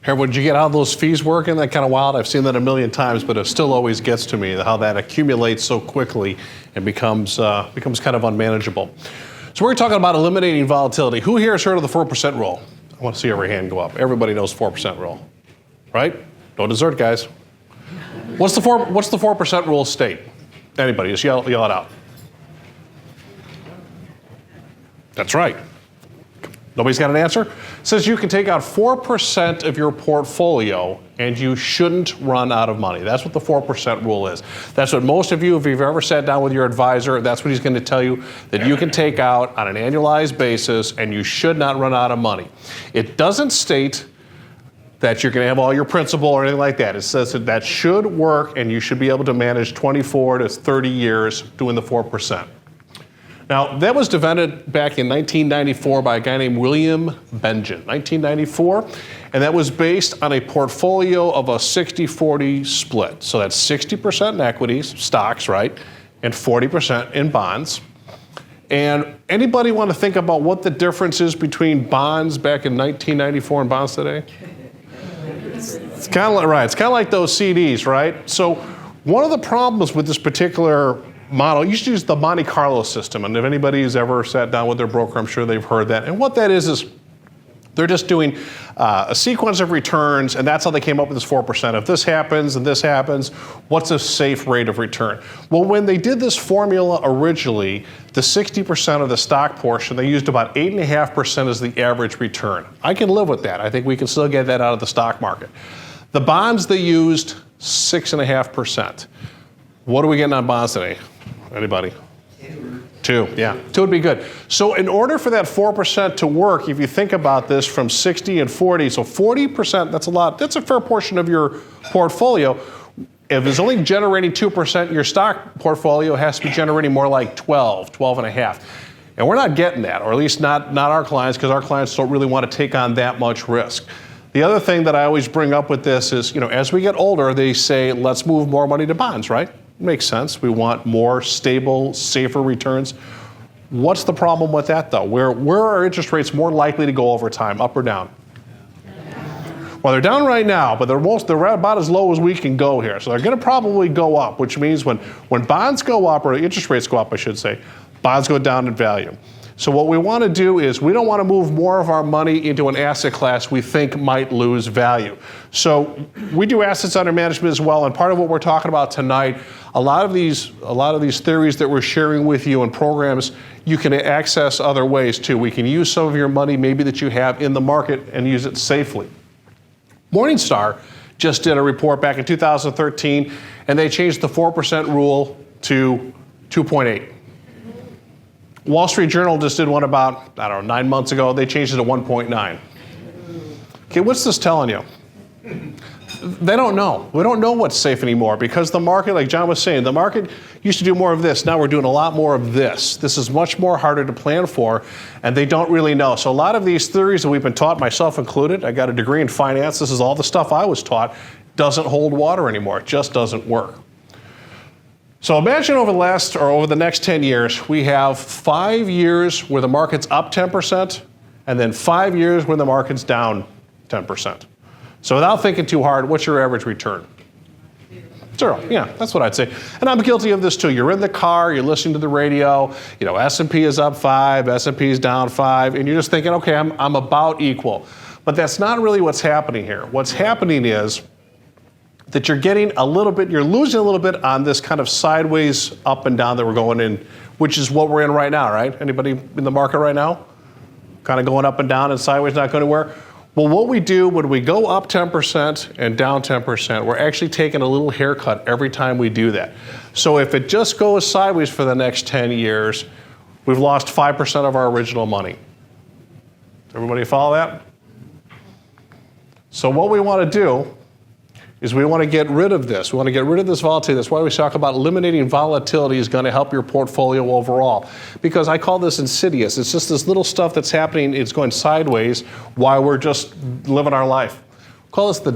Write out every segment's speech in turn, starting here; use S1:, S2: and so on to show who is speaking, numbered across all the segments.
S1: Would you get how those fees work? Isn't that kind of wild? I've seen that a million times, but it still always gets to me how that accumulates so quickly and becomes kind of unmanageable. So we're talking about eliminating volatility. Who here has heard of the 4% rule? I want to see every hand go up. Everybody knows 4% rule, right? No dessert, guys. What's the 4% rule state? Anybody, just yell it out. That's right. Nobody's got an answer? It says you can take out 4% of your portfolio and you shouldn't run out of money. That's what the 4% rule is. That's what most of you, if you've ever sat down with your advisor, that's what he's going to tell you, that you can take out on an annualized basis and you should not run out of money. It doesn't state that you're going to have all your principal or anything like that. It says that should work and you should be able to manage 24 to 30 years doing the 4%. Now, that was invented back in 1994 by a guy named William Benjamin, 1994, and that was based on a portfolio of a 60-40 split. So that's 60% in equities, stocks, right, and 40% in bonds. And anybody want to think about what the difference is between bonds back in 1994 and bonds today? It's kind of like, right, it's kind of like those CDs, right? So one of the problems with this particular model, you should use the Monte Carlo system. And if anybody's ever sat down with their broker, I'm sure they've heard that. And what that is they're just doing a sequence of returns, and that's how they came up with this 4%. If this happens and this happens, what's a safe rate of return? Well, when they did this formula originally, the 60% of the stock portion, they used about 8.5% as the average return. I can live with that. I think we can still get that out of the stock market. The bonds, they used 6.5%. What are we getting on bonds today? Anybody? 2, yeah. 2 would be good. So in order for that 4% to work, if you think about this from 60 and 40, so 40%, that's a lot. That's a fair portion of your portfolio. If it's only generating 2%, your stock portfolio has to be generating more like 12.5. And we're not getting that, or at least not our clients, because our clients don't really want to take on that much risk. The other thing that I always bring up with this is, as we get older, they say, let's move more money to bonds, right? Makes sense. We want more stable, safer returns. What's the problem with that, though? Where are interest rates more likely to go over time, up or down? Well, they're down right now, but they're about as low as we can go here. So they're going to probably go up, which means when bonds go up, or interest rates go up, I should say, bonds go down in value. So what we want to do is we don't want to move more of our money into an asset class we think might lose value. So we do assets under management as well, and part of what we're talking about tonight, a lot of these theories that we're sharing with you and programs, you can access other ways too. We can use some of your money maybe that you have in the market and use it safely. Morningstar just did a report back in 2013, and they changed the 4% rule to 2.8. Wall Street Journal just did one about, 9 months ago. They changed it to 1.9. Okay, what's this telling you? They don't know. We don't know what's safe anymore because the market, like John was saying, the market used to do more of this. Now we're doing a lot more of this. This is much more harder to plan for, and they don't really know. So a lot of these theories that we've been taught, myself included, I got a degree in finance. This is all the stuff I was taught, doesn't hold water anymore. It just doesn't work. So imagine over the next 10 years, we have 5 years where the market's up 10%, and then 5 years when the market's down 10%. So without thinking too hard, what's your average return? 0. Yeah, that's what I'd say. And I'm guilty of this too. You're in the car, you're listening to the radio, S&P is up 5, S&P is down 5, and you're just thinking, okay, I'm about equal. But that's not really what's happening here. What's happening is that you're losing a little bit on this kind of sideways up and down that we're going in, which is what we're in right now, right? Anybody in the market right now? Kind of going up and down and sideways, not going anywhere? Well, what we do when we go up 10% and down 10%, we're actually taking a little haircut every time we do that. So if it just goes sideways for the next 10 years, we've lost 5% of our original money. Everybody follow that? So what we want to do is we want to get rid of this. We want to get rid of this volatility. That's why we talk about eliminating volatility is going to help your portfolio overall. Because I call this insidious. It's just this little stuff that's happening. It's going sideways while we're just living our life. We call this the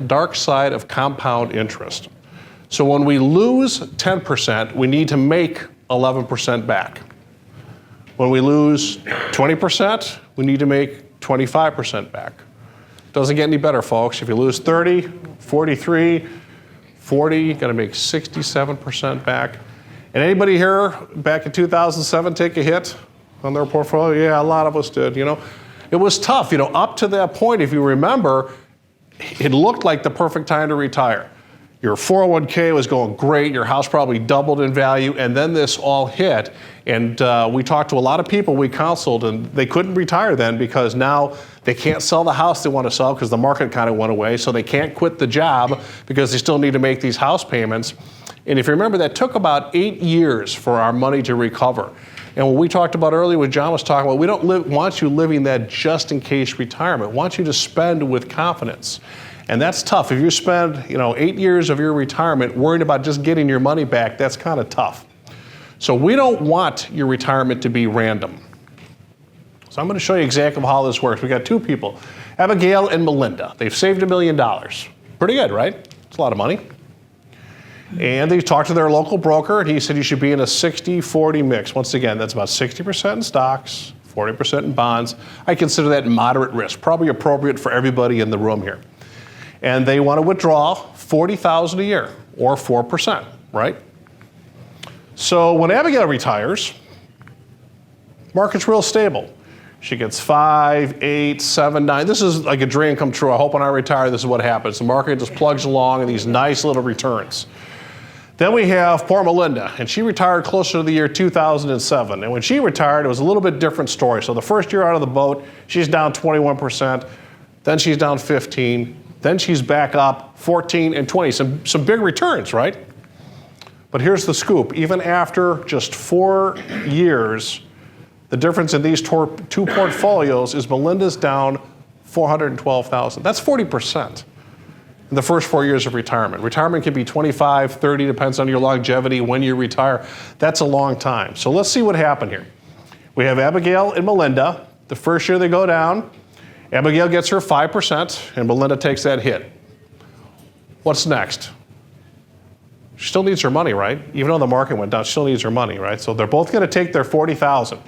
S1: dark side of compound interest. So when we lose 10%, we need to make 11% back. When we lose 20%, we need to make 25% back. Doesn't get any better, folks. If you lose 30, 43, 40, you're going to make 67% back. And anybody here back in 2007 take a hit on their portfolio? Yeah, a lot of us did, you know. It was tough, you know, up to that point, if you remember, it looked like the perfect time to retire. Your 401k was going great, your house probably doubled in value, and then this all hit. And we talked to a lot of people we counseled, and they couldn't retire then because now they can't sell the house they want to sell because the market kind of went away, so they can't quit the job because they still need to make these house payments. And if you remember, that took about 8 years for our money to recover. And what we talked about earlier, what John was talking about, we don't want you living that just-in-case retirement. We want you to spend with confidence. And that's tough. If you spend, 8 years of your retirement worrying about just getting your money back, that's kind of tough. So we don't want your retirement to be random. So I'm going to show you exactly how this works. We got two people, Abigail and Melinda. They've saved $1 million. Pretty good, right? It's a lot of money. And they talked to their local broker, and he said you should be in a 60-40 mix. Once again, that's about 60% in stocks, 40% in bonds. I consider that moderate risk, probably appropriate for everybody in the room here. And they want to withdraw $40,000 a year, or 4%, right? So when Abigail retires, market's real stable. She gets 5, 8, 7, 9. This is like a dream come true. I hope when I retire, this is what happens. The market just plugs along in these nice little returns. Then we have poor Melinda, and she retired closer to the year 2007. And when she retired, it was a little bit different story. So the first year out of the boat, she's down 21%. Then she's down 15%. Then she's back up 14 and 20. Some big returns, right? But here's the scoop. Even after just 4 years, the difference in these two portfolios is Melinda's down $412,000. That's 40% in the first 4 years of retirement. Retirement can be 25, 30, depends on your longevity, when you retire. That's a long time. So let's see what happened here. We have Abigail and Melinda. The first year they go down. Abigail gets her 5%, and Melinda takes that hit. What's next? She still needs her money, right? Even though the market went down, she still needs her money, right? So they're both going to take their $40,000.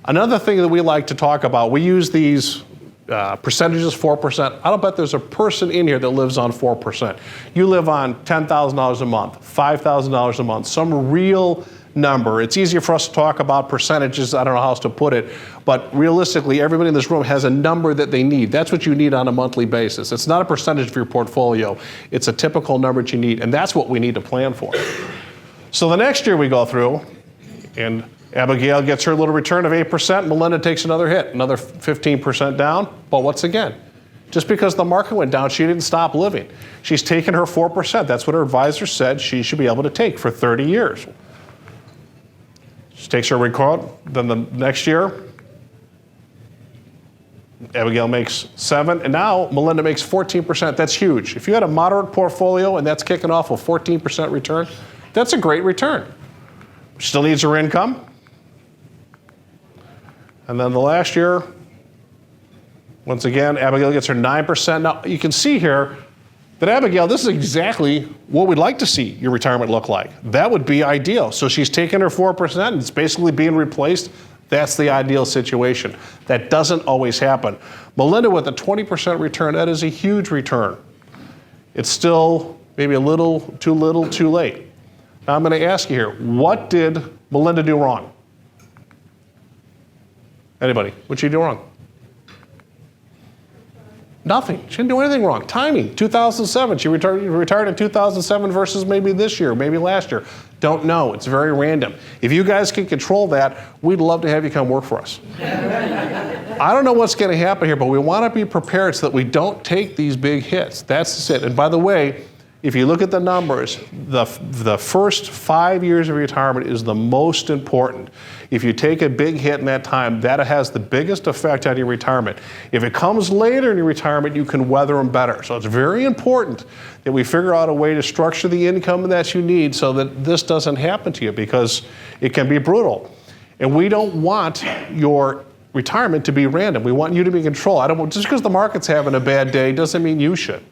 S1: Another thing that we like to talk about, we use these percentages, 4%. I don't bet there's a person in here that lives on 4%. You live on $10,000 a month, $5,000 a month, some real number. It's easier for us to talk about percentages. I don't know how else to put it. But realistically, everybody in this room has a number that they need. That's what you need on a monthly basis. It's not a percentage of your portfolio. It's a typical number that you need. And that's what we need to plan for. So the next year we go through, and Abigail gets her little return of 8%. Melinda takes another hit, another 15% down. But once again, just because the market went down, she didn't stop living. She's taken her 4%. That's what her advisor said she should be able to take for 30 years. She takes her record. Then the next year, Abigail makes 7, and now Melinda makes 14%. That's huge. If you had a moderate portfolio and that's kicking off a 14% return, that's a great return. She still needs her income. And then the last year, once again, Abigail gets her 9%. Now, you can see here that Abigail, this is exactly what we'd like to see your retirement look like. That would be ideal. So she's taken her 4% and it's basically being replaced. That's the ideal situation. That doesn't always happen. Melinda with a 20% return, that is a huge return. It's still maybe a little, too late. Now I'm going to ask you here, what did Melinda do wrong? Anybody? What'd she do wrong? Nothing. She didn't do anything wrong. Timing, 2007. She retired in 2007 versus maybe this year, maybe last year. Don't know. It's very random. If you guys can control that, we'd love to have you come work for us. I don't know what's going to happen here, but we want to be prepared so that we don't take these big hits. That's it. And by the way, if you look at the numbers, the first 5 years of retirement is the most important. If you take a big hit in that time, that has the biggest effect on your retirement. If it comes later in your retirement, you can weather them better. So it's very important that we figure out a way to structure the income that you need so that this doesn't happen to you, because it can be brutal. And we don't want your retirement to be random. We want you to be in control. Just because the market's having a bad day doesn't mean you should.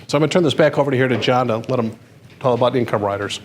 S1: So I'm going to turn this back over to John to let him talk about income riders.